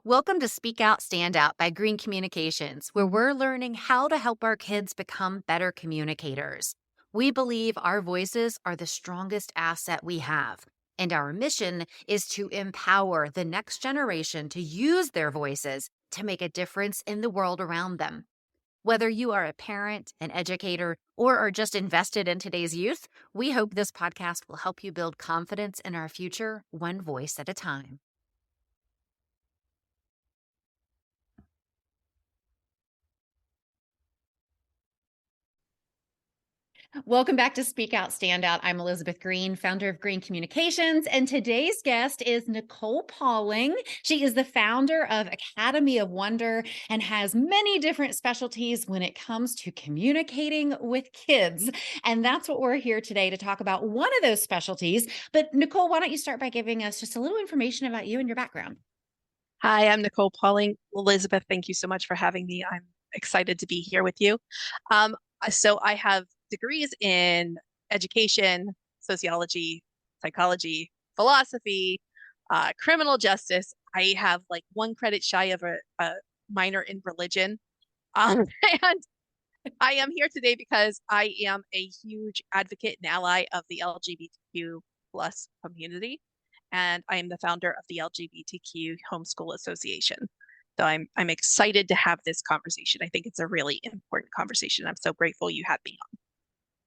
Welcome to Speak Out, Stand Out by Green Communications, where we're learning how to help our kids become better communicators. We believe our voices are the strongest asset we have, and our mission is to empower the next generation to use their voices to make a difference in the world around them. Whether you are a parent, an educator, or are just invested in today's youth, we hope this podcast will help you build confidence in our future, one voice at a time. Welcome back to Speak Out, Stand Out. I'm Elizabeth Green, founder of Green Communications, and today's guest is Nicole Pauling. She is the founder of Academy of Wonder and has many different specialties when it comes to communicating with kids. And that's what we're here today to talk about, one of those specialties. But Nicole, why don't you start by giving us just a little information about you and your background? Hi, I'm Nicole Pauling. Elizabeth, thank you so much for having me. I'm excited to be here with you. Um, so I have degrees in education, sociology, psychology, philosophy, criminal justice. I have like one credit shy of a minor in religion. And I am here today because I am a huge advocate and ally of the LGBTQ plus community, and I am the founder of the LGBTQ Homeschool Association. So I'm excited to have this conversation. I think it's a really important conversation. I'm so grateful you had me on.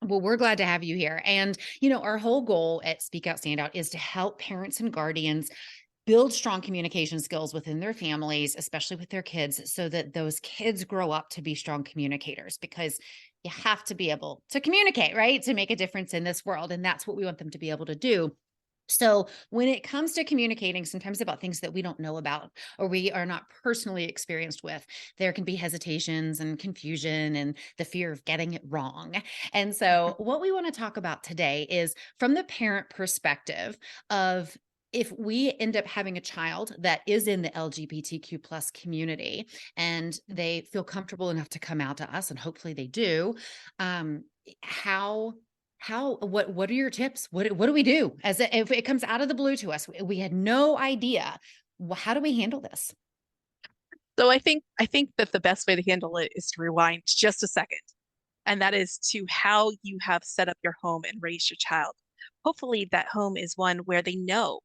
Well, we're glad to have you here. And, our whole goal at Speak Out, Stand Out is to help parents and guardians build strong communication skills within their families, especially with their kids, so that those kids grow up to be strong communicators because you have to be able to communicate, right? To make a difference in this world. And that's what we want them to be able to do. So, when it comes to communicating, sometimes about things that we don't know about or we are not personally experienced with, there can be hesitations and confusion and the fear of getting it wrong. And so, what we want to talk about today is from the parent perspective of if we end up having a child that is in the LGBTQ plus community and they feel comfortable enough to come out to us, and hopefully they do, um, how what are your tips? What do we do if it comes out of the blue to us? We had no idea. How do we handle this? So I think that the best way to handle it is to rewind just a second, and that is to how you have set up your home and raised your child. Hopefully, that home is one where they know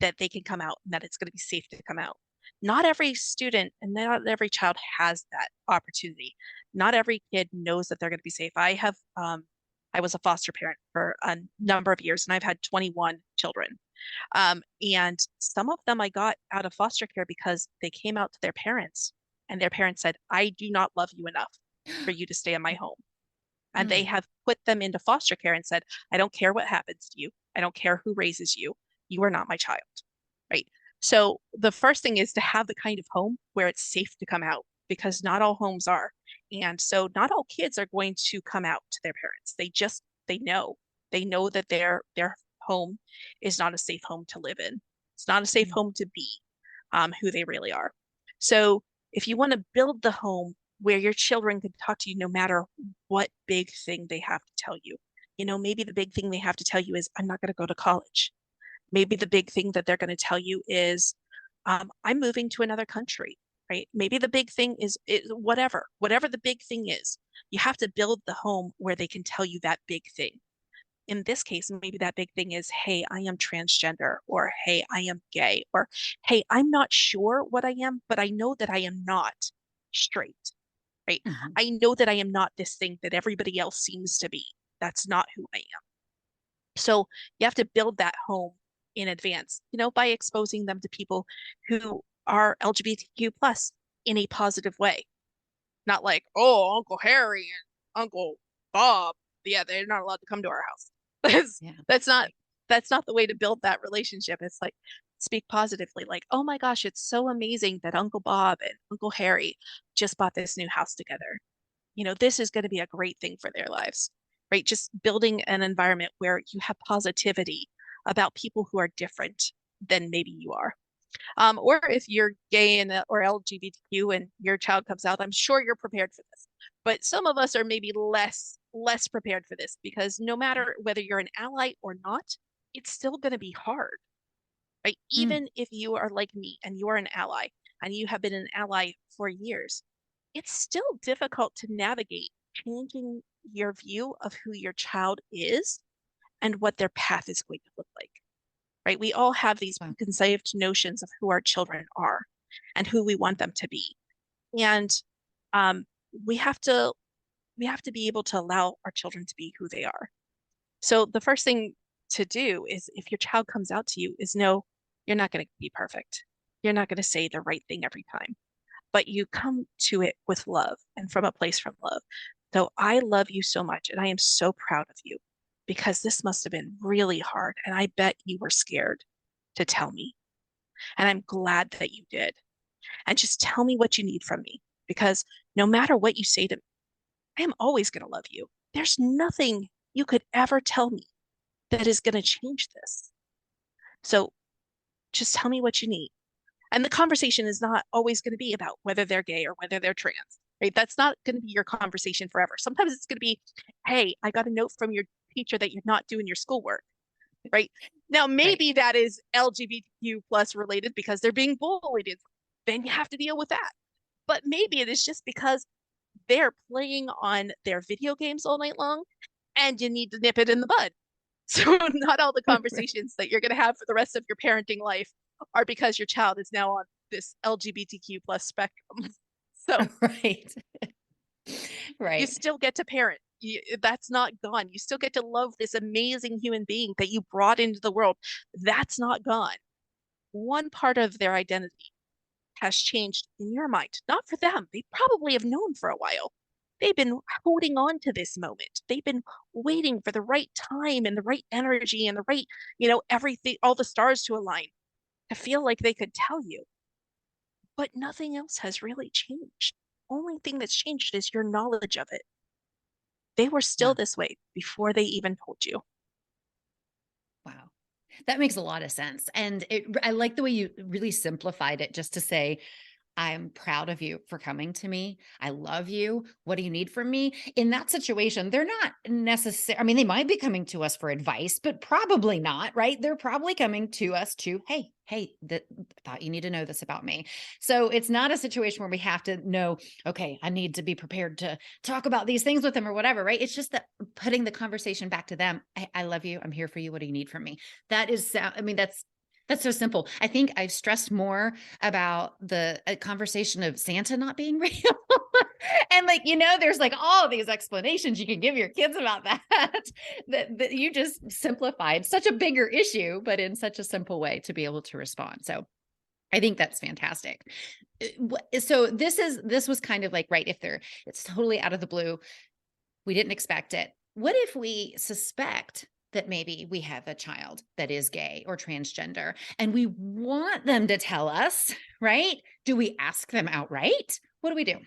that they can come out and that it's going to be safe to come out. Not every student and not every child has that opportunity. Not every kid knows that they're going to be safe. I was a foster parent for a number of years and I've had 21 children. And some of them I got out of foster care because they came out to their parents and their parents said, I do not love you enough for you to stay in my home. And they Mm, have put them into foster care and said, I don't care what happens to you. I don't care who raises you. You are not my child. Right. So the first thing is to have the kind of home where it's safe to come out because not all homes are. And so not all kids are going to come out to their parents. They know. They know that their home is not a safe home to live in. It's not a safe mm, home to be who they really are. So if you want to build the home where your children can talk to you no matter what big thing they have to tell you. Maybe the big thing they have to tell you is, I'm not going to go to college. Maybe the big thing that they're going to tell you is, I'm moving to another country, right? Maybe the big thing is whatever the big thing is, you have to build the home where they can tell you that big thing. In this case, maybe that big thing is, hey, I am transgender, or hey, I am gay, or hey, I'm not sure what I am, but I know that I am not straight, right? mhm. I know that I am not this thing that everybody else seems to be. That's not who I am. So you have to build that home in advance, by exposing them to people who are LGBTQ plus in a positive way. Not like, oh, Uncle Harry and Uncle Bob, yeah, they're not allowed to come to our house. That's Yeah. that's not that's not the way to build that relationship. It's like speak positively, like, oh my gosh, it's so amazing that Uncle Bob and Uncle Harry just bought this new house together. This is going to be a great thing for their lives, right? Just building an environment where you have positivity about people who are different than maybe you are. Or if you're gay or LGBTQ and your child comes out, I'm sure you're prepared for this. But some of us are maybe less prepared for this because no matter whether you're an ally or not, it's still going to be hard, right? Mm, Even if you are like me and you are an ally, and you have been an ally for years, it's still difficult to navigate changing your view of who your child is and what their path is going to look like, right? We all have these Wow. preconceived notions of who our children are and who we want them to be. And um, we have to we have to be able to allow our children to be who they are. So the first thing to do is if your child comes out to you is no, you're not going to be perfect. You're not going to say the right thing every time, but you come to it with love and from a place from love. So I love you so much and I am so proud of you because this must have been really hard. And I bet you were scared to tell me. And I'm glad that you did. And just tell me what you need from me because no matter what you say to me, I am always going to love you. There's nothing you could ever tell me that is going to change this. So just tell me what you need. And the conversation is not always going to be about whether they're gay or whether they're trans, right? That's not going to be your conversation forever. Sometimes it's going to be, hey, I got a note from your teacher that you're not doing your schoolwork, right? Now, Right. maybe that is LGBTQ plus related because they're being bullied. Then you have to deal with that. But maybe it is just because they're playing on their video games all night long and you need to nip it in the bud. So not all the conversations that you're going to have for the rest of your parenting life are because your child is now on this LGBTQ plus spectrum. So Right. you Right. still get to parent. That's not gone. You still get to love this amazing human being that you brought into the world. That's not gone. One part of their identity has changed in your mind, not for them. They probably have known for a while. They've been holding on to this moment. They've been waiting for the right time and the right energy and the right, everything, all the stars to align to feel like they could tell you. But nothing else has really changed. Only thing that's changed is your knowledge of it. They were still Wow. this way before they even told you. Wow. That makes a lot of sense. And I like the way you really simplified it just to say, I'm proud of you for coming to me. I love you. What do you need from me? In that situation, they're not necessary. I mean, they might be coming to us for advice, but probably not, right? They're probably coming to us to, hey, that thought you need to know this about me. So it's not a situation where we have to know, okay, I need to be prepared to talk about these things with them or whatever, right? It's just that putting the conversation back to them. I love you. I'm here for you. What do you need from me? That is, I mean, that's so simple. I think I've stressed more about the conversation of Santa not being real. And like, there's like all these explanations you can give your kids about that, that you just simplified such a bigger issue, but in such a simple way to be able to respond. So I think that's fantastic. So this was kind of like, right, if it's totally out of the blue, we didn't expect it. What if we suspect that maybe we have a child that is gay or transgender and we want them to tell us, right? Do we ask them outright? What do we do?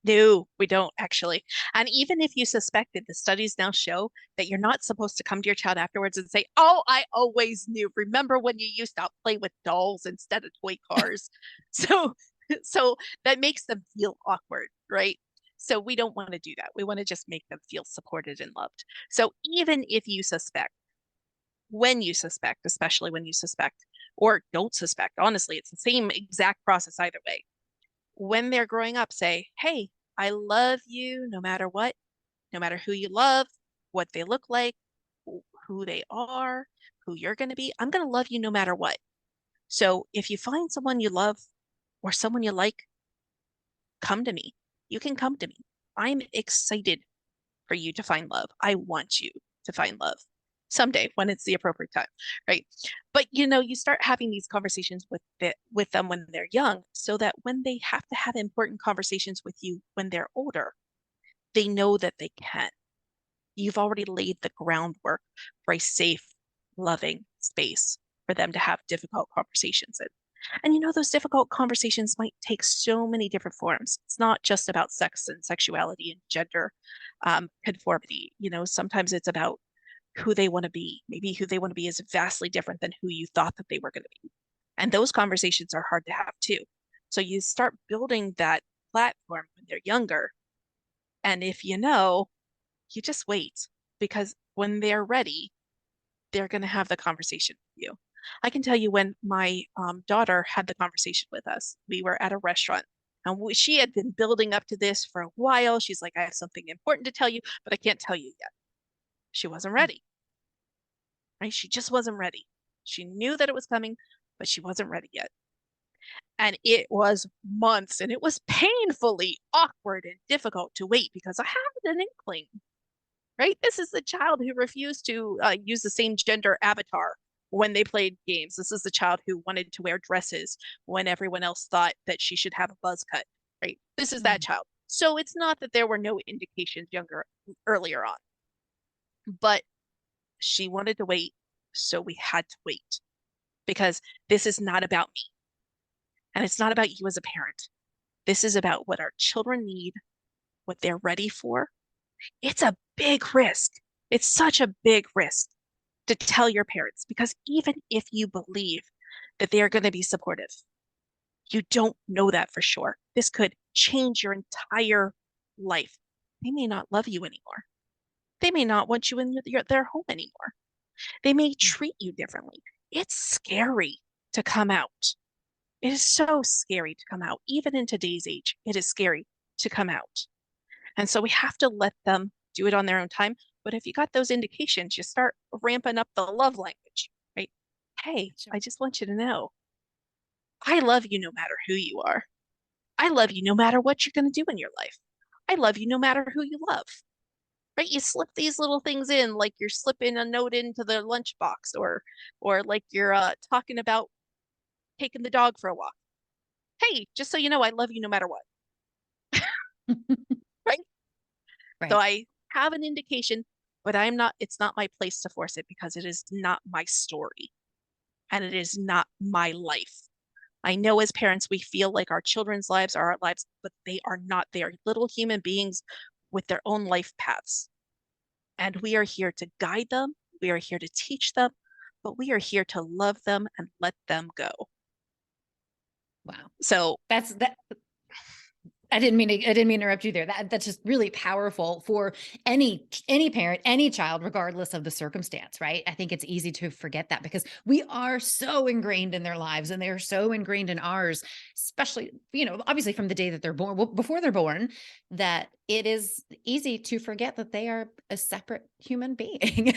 No, we don't actually. And even if you suspect it, the studies now show that you're not supposed to come to your child afterwards and say, "Oh, I always knew. Remember when you used to play with dolls instead of toy cars?" So, so that makes them feel awkward, right? So we don't want to do that. We want to just make them feel supported and loved. So even if you suspect, when you suspect, especially when you suspect or don't suspect, honestly, it's the same exact process either way when they're growing up, say, hey, I love you no matter what, no matter who you love, what they look like, who they are, who you're going to be. I'm going to love you no matter what. So if you find someone you love or someone you like, come to me. You can come to me. I'm excited for you to find love. I want you to find love someday when it's the appropriate time, right? But you start having these conversations with them when they're young, so that when they have to have important conversations with you when they're older, they know that they can. You've already laid the groundwork for a safe, loving space for them to have difficult conversations in. And those difficult conversations might take so many different forms. It's not just about sex and sexuality and gender conformity. Sometimes it's about who they want to be. Maybe who they want to be is vastly different than who you thought that they were going to be. And those conversations are hard to have too. So you start building that platform when they're younger. And if you just wait because when they're ready, they're going to have the conversation with you. I can tell you when my daughter had the conversation with us, we were at a restaurant and she had been building up to this for a while. She's like, I have something important to tell you, but I can't tell you yet. She wasn't ready, right? She just wasn't ready. She knew that it was coming, but she wasn't ready yet. And it was months and it was painfully awkward and difficult to wait because I had an inkling, right? This is the child who refused to use the same gender avatar when they played games. This is the child who wanted to wear dresses when everyone else thought that she should have a buzz cut, right? This is that Mm. child. So it's not that there were no indications earlier on, but she wanted to wait, so we had to wait because this is not about me and it's not about you as a parent. This is about what our children need, what they're ready for. It's a big risk. It's such a big risk to tell your parents because even if you believe that they are going to be supportive, you don't know that for sure. This could change your entire life. They may not love you anymore. They may not want you in their home anymore. They may treat you differently. It's scary to come out. It is so scary to come out. Even in today's age, it is scary to come out. And so we have to let them do it on their own time. But if you got those indications, you start ramping up the love language, right? Hey, Sure. I just want you to know I love you no matter who you are. I love you no matter what you're going to do in your life. I love you no matter who you love, right? You slip these little things in, like you're slipping a note into the lunchbox, or like you're talking about taking the dog for a walk. Hey, just so you know, I love you no matter what, right? So Right. I have an indication, but it's not my place to force it because it is not my story and it is not my life. I know as parents, we feel like our children's lives are our lives, but they are not. They are little human beings with their own life paths. And we are here to guide them. We are here to teach them, but we are here to love them and let them go. Wow. So That's that. I didn't mean to interrupt you there. That's just really powerful for any parent, any child, regardless of the circumstance, right? I think it's easy to forget that because we are so ingrained in their lives and they're so ingrained in ours, especially, obviously from the day that they're born, well, before they're born, that it is easy to forget that they are a separate human being.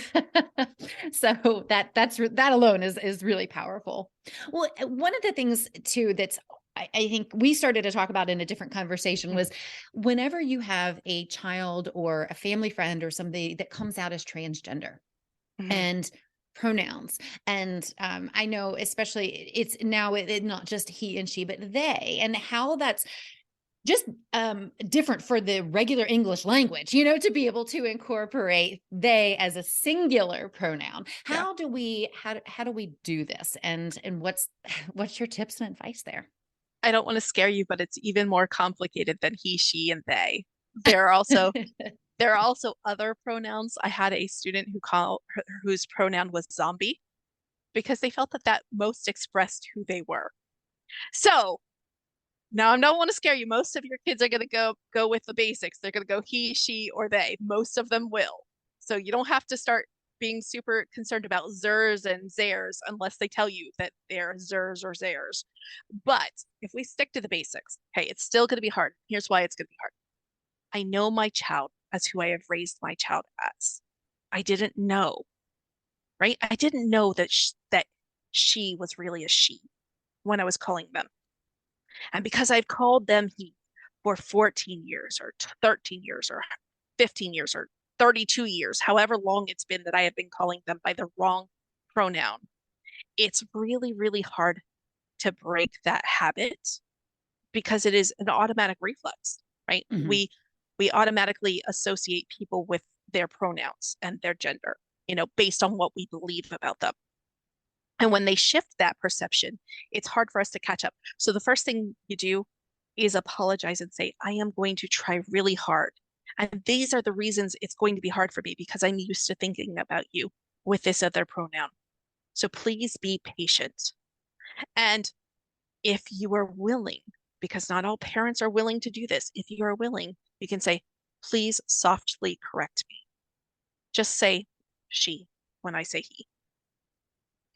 So that alone is really powerful. Well, one of the things too that's I think we started to talk about in a different conversation was whenever you have a child or a family friend or somebody that comes out as transgender mhm, and pronouns. And I know, especially, it's now not just he and she, but they, and how that's just different for the regular English language, to be able to incorporate they as a singular pronoun. yeah. How do we do this? And what's your tips and advice there? I don't want to scare you, but it's even more complicated than he, she, and they. There are also there are also other pronouns. I had a student whose pronoun was zombie because they felt that that most expressed who they were. So now I don't want to scare you. Most of your kids are going to go with the basics. They're going to go he, she, or they. Most of them will. So you don't have to start being super concerned about zers and zers unless they tell you that they're zers or zers. But if we stick to the basics, okay, it's still going to be hard. Here's why it's going to be hard. I know my child as who I have raised my child as. I didn't know, right? I didn't know that she was really a she when I was calling them. And because I've called them he for 14 years or 13 years or 15 years or 32 years, however long it's been that I have been calling them by the wrong pronoun, it's really, really hard to break that habit because it is an automatic reflex, right? Mhm. We automatically associate people with their pronouns and their gender, based on what we believe about them. And when they shift that perception, it's hard for us to catch up. So the first thing you do is apologize and say, I am going to try really hard. And these are the reasons it's going to be hard for me because I'm used to thinking about you with this other pronoun. So please be patient. And if you are willing, because not all parents are willing to do this, if you are willing, you can say, please softly correct me. Just say she when I say he,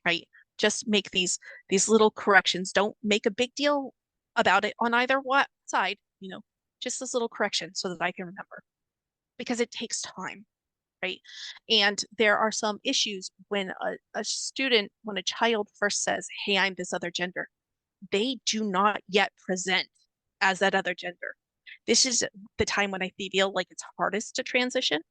right? Just make these little corrections. Don't make a big deal about it on either side, just this little correction so that I can remember because it takes time, right? And there are some issues when when a child first says, "Hey, I'm this other gender," they do not yet present as that other gender. This is the time when I feel like it's hardest to transition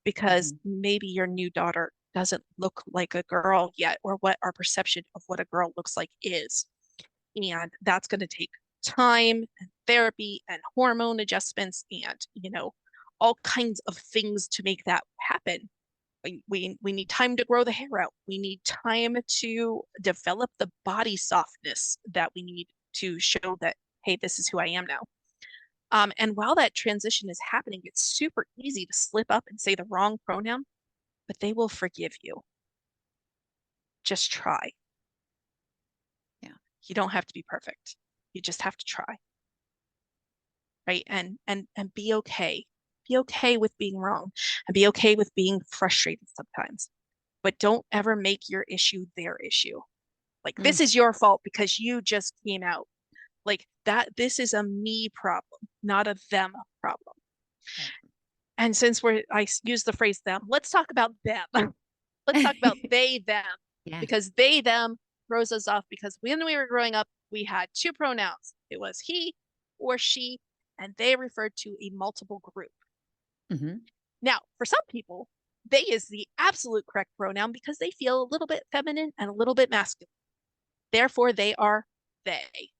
because Mhm. maybe your new daughter doesn't look like a girl yet, or what our perception of what a girl looks like is. And that's going to take time and therapy and hormone adjustments and, all kinds of things to make that happen. We need time to grow the hair out. We need time to develop the body softness that we need to show that, hey, this is who I am now. And while that transition is happening, it's super easy to slip up and say the wrong pronoun, but they will forgive you. Just try. Yeah. You don't have to be perfect. You just have to try, right? And be okay. Be okay with being wrong and be okay with being frustrated sometimes. But don't ever make your issue their issue. Like Mm. this is your fault because you just came out. Like that, this is a me problem, not a them problem. Right. And since I use the phrase them, let's talk about them. Let's talk about they, them, Yeah. because they, them throws us off because when we were growing up, we had two pronouns. It was he or she, and they referred to a multiple group. Hmm. Now, for some people, they is the absolute correct pronoun because they feel a little bit feminine and a little bit masculine. Therefore, they are they,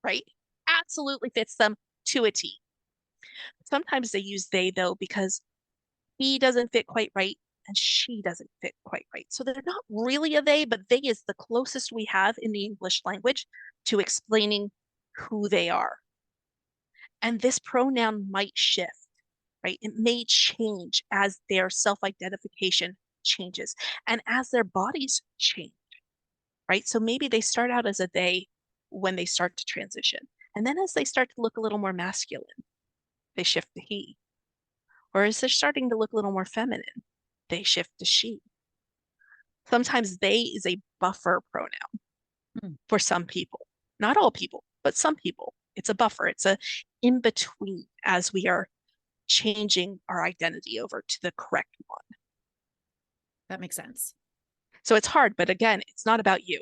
right? Absolutely fits them to a T. Sometimes they use they, though, because he doesn't fit quite right and she doesn't fit quite right. So they're not really a they, but they is the closest we have in the English language to explaining who they are. And this pronoun might shift, right? It may change as their self identification changes and as their bodies change, right? So maybe they start out as a they when they start to transition. And then as they start to look a little more masculine, they shift to he. Or as they're starting to look a little more feminine, they shift to she. Sometimes they is a buffer pronoun Mm. for some people. Not all people, but some people. It's a buffer. It's a in between as we are changing our identity over to the correct one. That makes sense. So it's hard, but again, it's not about you.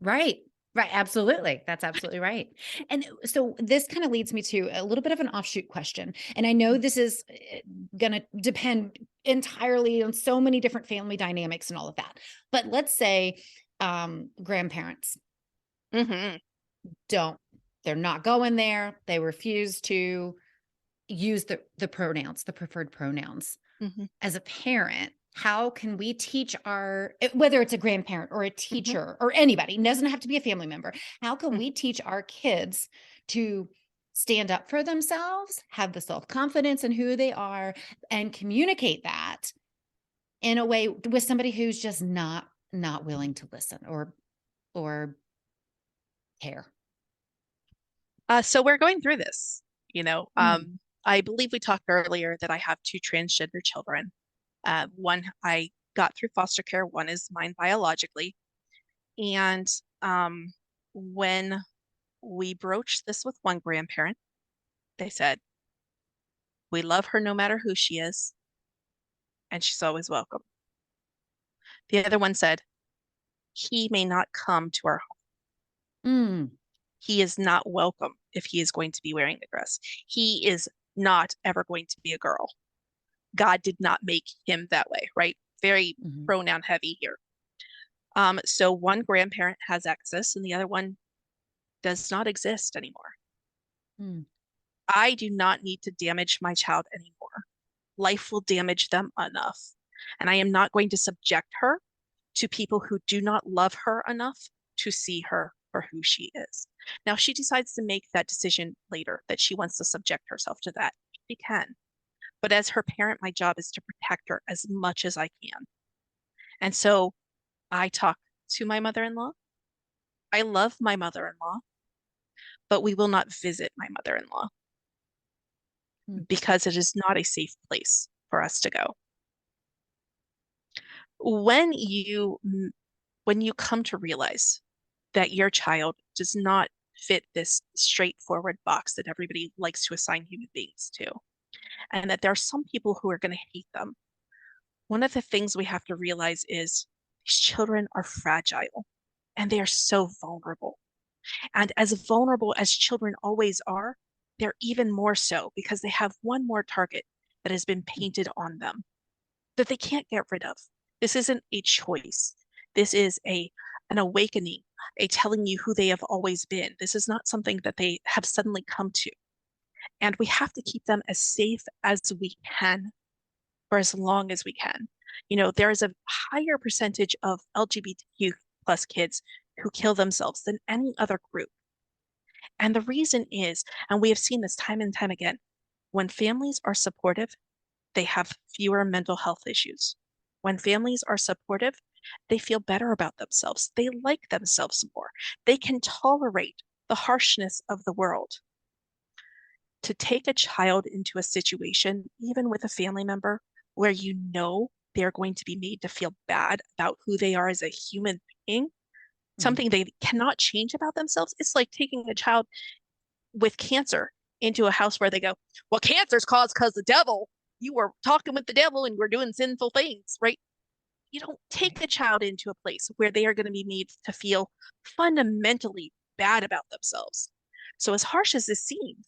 Right. Right. Absolutely. That's absolutely right. And so this kind of leads me to a little bit of an offshoot question. And I know this is going to depend entirely on so many different family dynamics and all of that. But let's say grandparents Mm-hmm. don't, they're not going there. They refuse to use the pronouns, the preferred pronouns. Mm-hmm. As a parent, how can we teach whether it's a grandparent or a Mm-hmm. teacher or anybody, it doesn't have to be a family member. How can Mm-hmm. we teach our kids to stand up for themselves, have the self-confidence in who they are, and communicate that in a way with somebody who's just not willing to listen or care? So we're going through this, Mm, I believe we talked earlier that I have two transgender children. One I got through foster care, one is mine biologically. And um, when we broached this with one grandparent, they said, we love her no matter who she is, and she's always welcome. The other one said, he may not come to our home. mm, He is not welcome if he is going to be wearing the dress. He is not ever going to be a girl. God did not make him that way, right? Very mhm, pronoun heavy here. So one grandparent has access and the other one does not exist anymore. mm, I do not need to damage my child anymore. Life will damage them enough. And I am not going to subject her to people who do not love her enough to see her for who she is. Now, she decides to make that decision later that she wants to subject herself to that. She can. But as her parent, my job is to protect her as much as I can. And so I talk to my mother in law. I love my mother in law, but we will not visit my mother in law mm. because it is not a safe place for us to go. When you when you come to realize that your child does not fit this straightforward box that everybody likes to assign human beings to, and that there are some people who are going to hate them, one of the things we have to realize is these children are fragile and they are so vulnerable. And as vulnerable as children always are, they're even more so because they have one more target that has been painted on them that they can't get rid of. This isn't a choice. This is an awakening, a telling you who they have always been. This is not something that they have suddenly come to. And we have to keep them as safe as we can for as long as we can. There is a higher percentage of LGBTQ plus kids who kill themselves than any other group. And the reason is, and we have seen this time and time again, when families are supportive, they have fewer mental health issues. When families are supportive, they feel better about themselves. They like themselves more. They can tolerate the harshness of the world. To take a child into a situation, even with a family member, where they're going to be made to feel bad about who they are as a human being, Mhm. something they cannot change about themselves, it's like taking a child with cancer into a house where they go, well, cancer's caused because the devil, you were talking with the devil and we're doing sinful things, right? You don't Right. take a child into a place where they are going to be made to feel fundamentally bad about themselves. So, as harsh as this seems,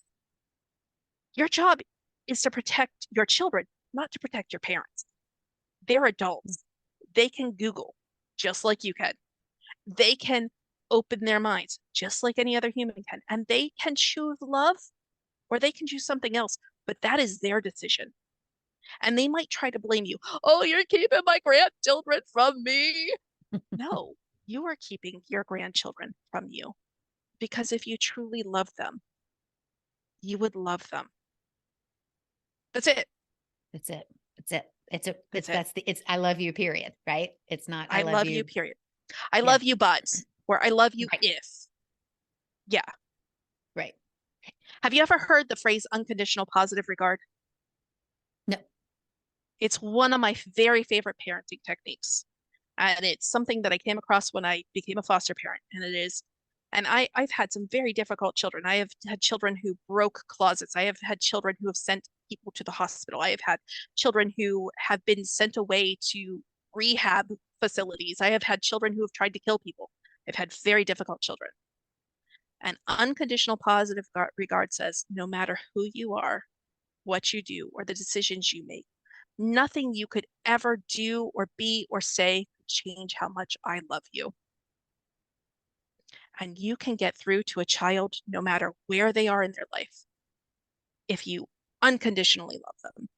your job is to protect your children, not to protect your parents. They're adults. They can Google just like you can. They can open their minds just like any other human can. And they can choose love or they can choose something else, but that is their decision. And they might try to blame you. Oh, you're keeping my grandchildren from me. No, you are keeping your grandchildren from you because if you truly love them, you would love them. That's it. That's it. That's it. That's it. It's I love you, period. Right. It's not I I love love you, you. period. I Yeah. love you, but, or I love you Right. if. Yeah. Right. Have you ever heard the phrase unconditional positive regard? No. It's one of my very favorite parenting techniques. And it's something that I came across when I became a foster parent. And I've had some very difficult children. I have had children who broke closets. I have had children who have sent people to the hospital. I have had children who have been sent away to rehab facilities. I have had children who have tried to kill people. I've had very difficult children. An unconditional positive regard says no matter who you are, what you do, or the decisions you make, nothing you could ever do or be or say could change how much I love you. And you can get through to a child no matter where they are in their life if you unconditionally love them.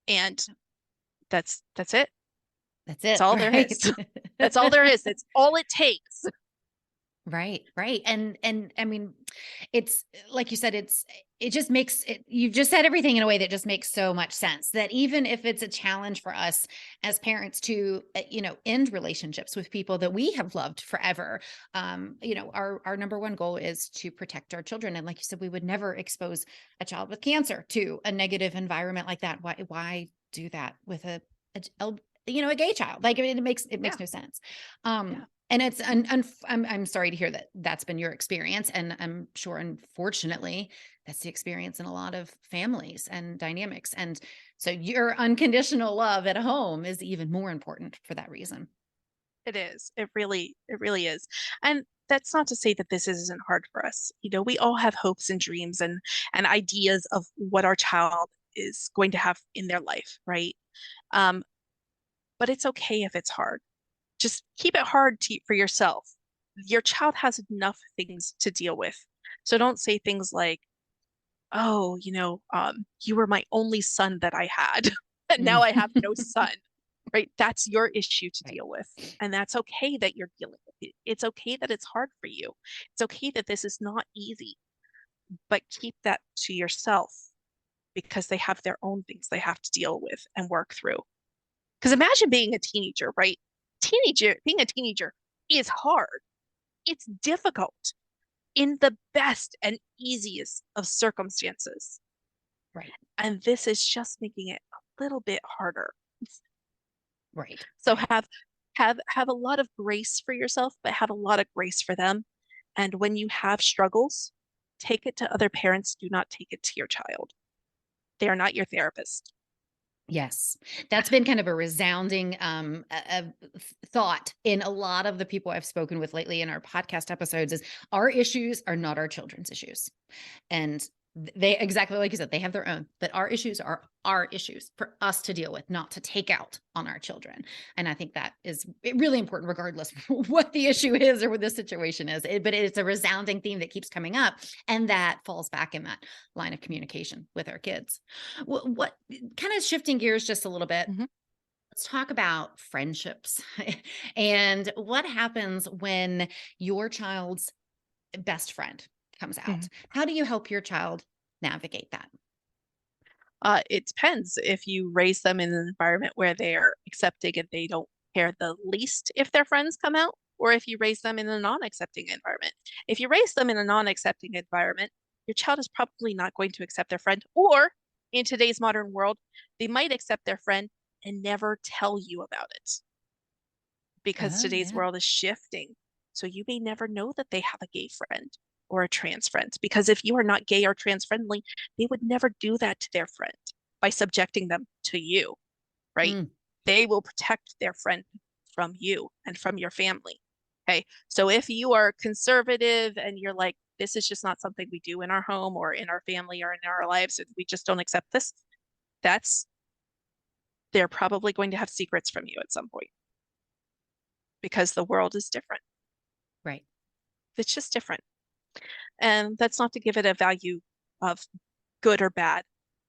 And that's it. That's That's it. all there Right. is. That's all there is. That's all it takes. Right, right. And I mean, it's like you said, it just makes it you've just said everything in a way that just makes so much sense that even if it's a challenge for us as parents to end relationships with people that we have loved forever, our number one goal is to protect our children. And like you said, we would never expose a child with cancer to a negative environment like that. Why do that with a gay child? Like it makes Yeah. no sense. Yeah. And I'm sorry to hear that that's been your experience, and I'm sure, unfortunately, that's the experience in a lot of families and dynamics. And so your unconditional love at home is even more important for that reason. It is. It really is. And that's not to say that this isn't hard for us. We all have hopes and dreams and ideas of what our child is going to have in their life, right? Um, but it's okay if it's hard. Just keep it hard for yourself. Your child has enough things to deal with. So don't say things like, oh, you were my only son that I had, and now Mm. I have no son, right? That's your issue to Right. deal with. And that's okay that you're dealing with it. It's okay that it's hard for you. It's okay that this is not easy, but keep that to yourself because they have their own things they have to deal with and work through. Because imagine being a teenager, right? Being a teenager is hard. It's difficult in the best and easiest of circumstances. Right. And this is just making it a little bit harder. Right. So Right. Have a lot of grace for yourself, but have a lot of grace for them. And when you have struggles, take it to other parents. Do not take it to your child. They are not your therapist. Yes. That's been kind of a resounding, thought in a lot of the people I've spoken with lately in our podcast episodes is our issues are not our children's issues. And they exactly like you said, they have their own, but our issues are our issues for us to deal with, not to take out on our children. And I think that is really important, regardless what the issue is or what the situation is. But it's a resounding theme that keeps coming up, and that falls back in that line of communication with our kids. What kind of shifting gears just a little bit? Mhm, Let's talk about friendships and what happens when your child's best friend comes mhm. out. How do you help your child navigate that? It depends if you raise them in an environment where they're accepting and they don't care the least if their friends come out, or if you raise them in a non-accepting environment. If you raise them in a non-accepting environment, your child is probably not going to accept their friend, or in today's modern world, they might accept their friend and never tell you about it because Oh, today's yeah. world is shifting. So you may never know that they have a gay friend or a trans friend because if you are not gay or trans friendly, they would never do that to their friend by subjecting them to you, right? Mm, They will protect their friend from you and from your family. Okay. So if you are conservative and you're like, this is just not something we do in our home or in our family or in our lives, and we just don't accept this, that's, they're probably going to have secrets from you at some point because the world is different. right. It's just different. And that's not to give it a value of good or bad.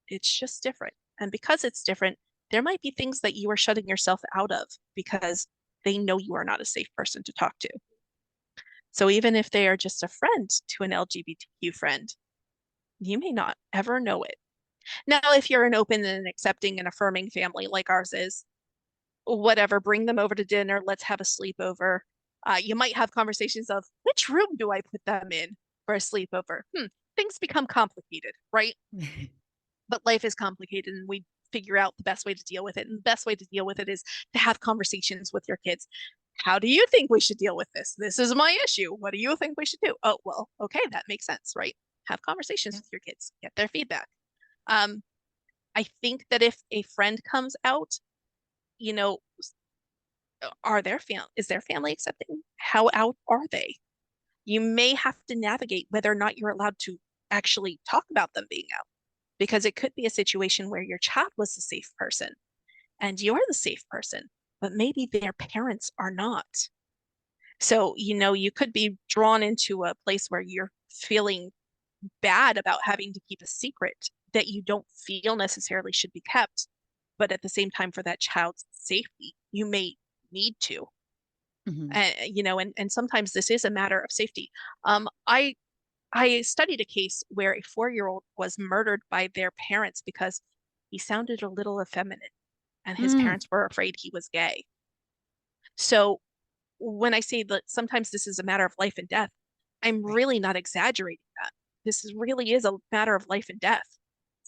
It's just different. And because it's different, there might be things that you are shutting yourself out of because they know you are not a safe person to talk to. So even if they are just a friend to an LGBTQ friend, you may not ever know it. Now, if you're an open and accepting and affirming family like ours is, whatever, bring them over to dinner, let's have a sleepover. You might have conversations of which room do I put them in for a sleepover? Things become complicated, right? But life is complicated and we figure out the best way to deal with it. And the best way to deal with it is to have conversations with your kids. How do you think we should deal with this? This is my issue. What do you think we should do? Oh, well, okay, that makes sense, right? Have conversations Yeah. with your kids, get their feedback. Um, I think that if a friend comes out, you know, is their family accepting? How out are they? You may have to navigate whether or not you're allowed to actually talk about them being out because it could be a situation where your child was the safe person and you're the safe person, but maybe their parents are not. So, you could be drawn into a place where you're feeling bad about having to keep a secret that you don't feel necessarily should be kept. But at the same time, for that child's safety, you may need to. Mhm. And sometimes this is a matter of safety. I studied a case where a 4-year-old was murdered by their parents because he sounded a little effeminate and his Mm, parents were afraid he was gay. So when I say that sometimes this is a matter of life and death, I'm right. really not exaggerating that. Really is a matter of life and death.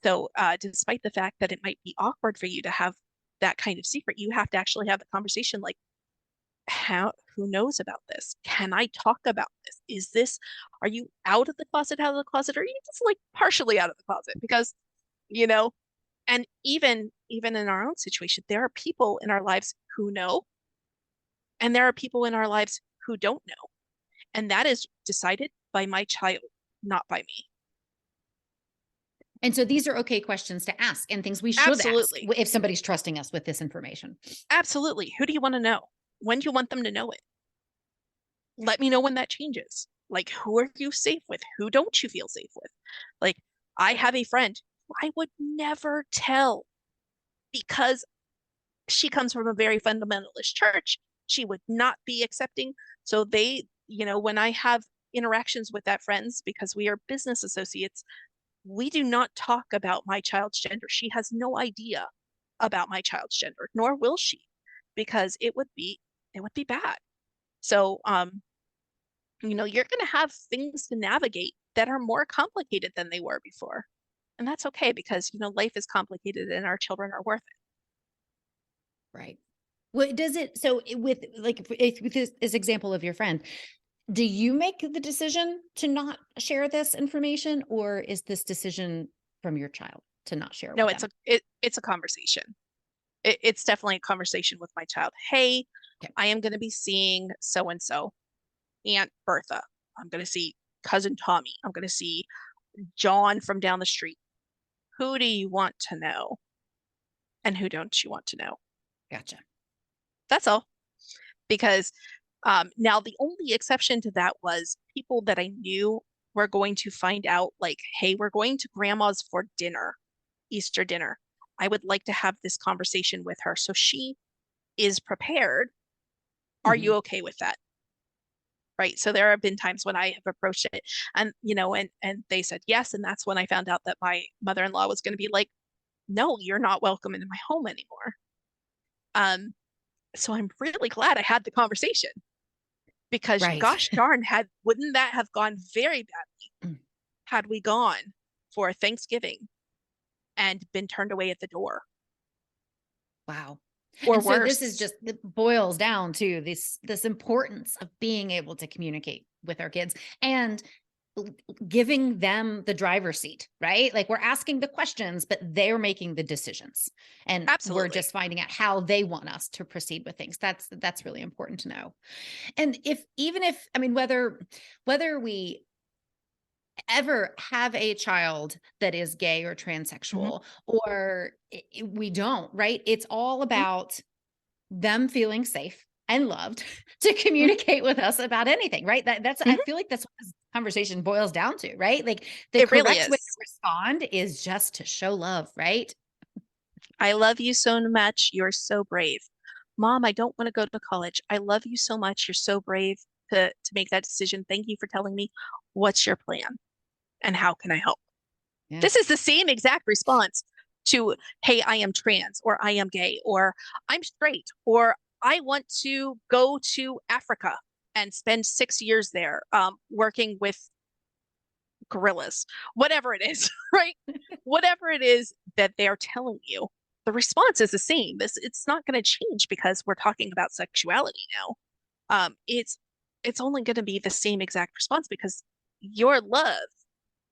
So despite the fact that it might be awkward for you to have that kind of secret, you have to actually have the conversation like, who knows about this? Can I talk about this? Are you out of the closet, out of the closet, or are you just like partially out of the closet? Because, you know, and even in our own situation, there are people in our lives who know, and there are people in our lives who don't know. And that is decided by my child, not by me. And so these are okay questions to ask and things we should ask Absolutely. if somebody's trusting us with this information. Absolutely. Who do you want to know? When do you want them to know it? Let me know when that changes. Like, who are you safe with? Who don't you feel safe with? Like, I have a friend who I would never tell because she comes from a very fundamentalist church. She would not be accepting. So when I have interactions with that friends, because we are business associates, we do not talk about my child's gender. She has no idea about my child's gender, nor will she, because it would be bad. So you're going to have things to navigate that are more complicated than they were before. And that's okay because life is complicated and our children are worth it. Right. What does it so with like with this example of your friend, do you make the decision to not share this information, or is this decision from your child to not share No, with them? it's a conversation. It's definitely a conversation with my child. Hey, Okay. I am going to be seeing so and so, Aunt Bertha. I'm going to see cousin Tommy. I'm going to see John from down the street. Who do you want to know, and who don't you want to know? Gotcha. That's all. Because now the only exception to that was people that I knew were going to find out, like, hey, we're going to grandma's for dinner, Easter dinner. I would like to have this conversation with her so she is prepared. Are you Mhm. okay with that? Right. So there have been times when I have approached it and, and they said yes. And that's when I found out that my mother-in-law was going to be like, no, you're not welcome into my home anymore. Um, so I'm really glad I had the conversation because Right. gosh darn, wouldn't that have gone very badly Mm. had we gone for Thanksgiving and been turned away at the door Wow. or And so this is worse? just it boils down to this importance of being able to communicate with our kids and l- giving them the driver's seat, right? Like we're asking the questions, but they're making the decisions. And we're Absolutely. just finding out how they want us to proceed with things. That's really important to know. And if even if I mean whether we ever have a child that is gay or Hmm. transsexual or we don't, right? It's all Hmm. about them feeling safe and loved to Hmm. communicate with us about anything, right? That's I Hmm. feel like that's what this conversation boils down to, right? Like the It really correct way to is. respond is just to show love, right? I love you so much. You're so brave. Mom, I don't want to go to college. I love you so much. You're so brave to make that decision. Thank you for telling me. What's your plan and how can I help? Yeah. This is the same exact response to, hey, I am trans, or I am gay, or I'm straight, or I want to go to Africa and spend 6 years there working with gorillas, whatever it is, right? Whatever it is that they're telling you, the response is the same. It's not going to change because we're talking about sexuality now. It's only going to be the same exact response because your love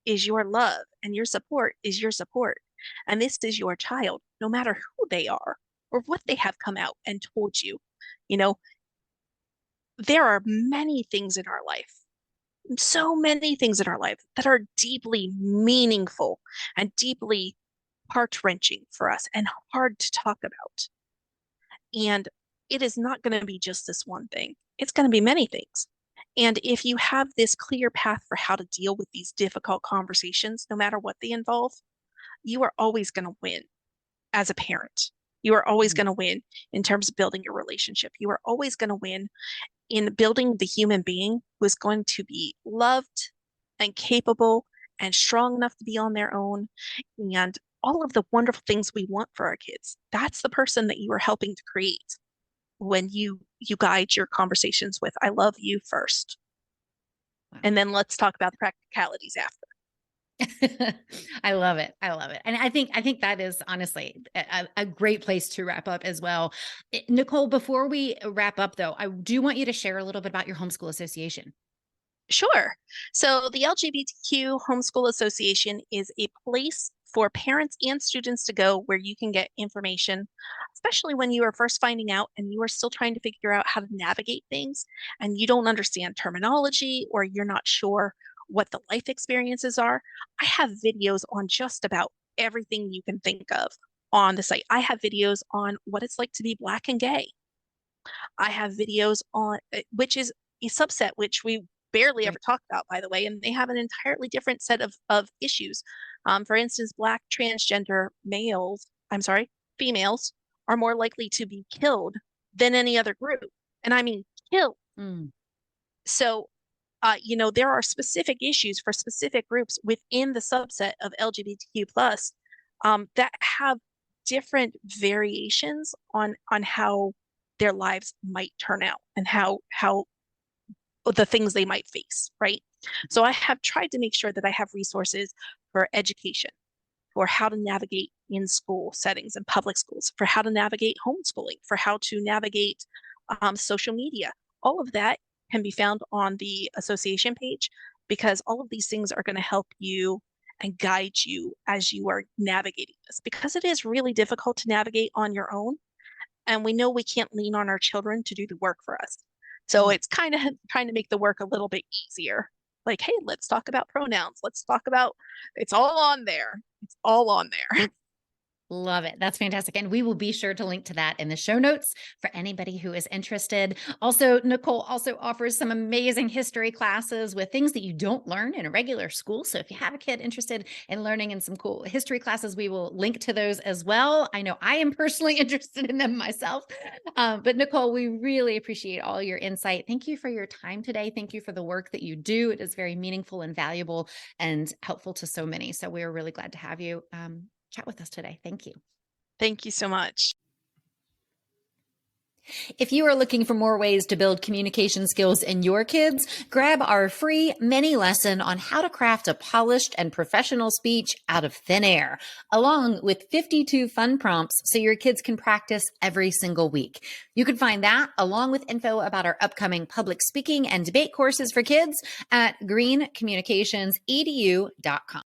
is your love and your support is your support. And this is your child, no matter who they are or what they have come out and told you. You know, there are many things in our life, so many things in our life that are deeply meaningful and deeply heart-wrenching for us and hard to talk about. And it is not going to be just this one thing. It's going to be many things. And if you have this clear path for how to deal with these difficult conversations, no matter what they involve, you are always going to win as a parent. You are always Mhm. going to win in terms of building your relationship. You are always going to win in building the human being who is going to be loved and capable and strong enough to be on their own and all of the wonderful things we want for our kids. That's the person that you are helping to create when you guide your conversations with I love you first. Wow. And then let's talk about the practicalities after. I love it. I love it. And I think that is honestly a great place to wrap up as well. Nicole, before we wrap up though, I do want you to share a little bit about your homeschool association. Sure. So the LGBTQ Homeschool Association is a place for parents and students to go where you can get information, especially when you are first finding out and you are still trying to figure out how to navigate things and you don't understand terminology or you're not sure what the life experiences are. I have videos on just about everything you can think of on the site. I have videos on what it's like to be Black and gay. I have videos on, which is a subset, which we barely ever Right. talk about, by the way, and they have an entirely different set of issues. For instance, Black transgender males, I'm sorry, females are more likely to be killed than any other group. And I mean killed. Mm, So, there are specific issues for specific groups within the subset of LGBTQ plus that have different variations on how their lives might turn out and how the things they might face, right? So I have tried to make sure that I have resources for education, for how to navigate in school settings and public schools, for how to navigate homeschooling, for how to navigate social media. All of that can be found on the association page because all of these things are going to help you and guide you as you are navigating this because it is really difficult to navigate on your own. And we know we can't lean on our children to do the work for us. So Mm. it's kind of trying to make the work a little bit easier. Like, hey, let's talk about pronouns. Let's talk about it's all on there. It's all on there. Love it. That's fantastic. And we will be sure to link to that in the show notes for anybody who is interested. Also, Nicole also offers some amazing history classes with things that you don't learn in a regular school. So if you have a kid interested in learning in some cool history classes, we will link to those as well. I know I am personally interested in them myself. But Nicole, we really appreciate all your insight. Thank you for your time today. Thank you for the work that you do. It is very meaningful and valuable and helpful to so many. So we are really glad to have you chat with us today. Thank you. Thank you so much. If you are looking for more ways to build communication skills in your kids, grab our free mini lesson on how to craft a polished and professional speech out of thin air, along with 52 fun prompts so your kids can practice every single week. You can find that along with info about our upcoming public speaking and debate courses for kids at greencommunicationsedu.com.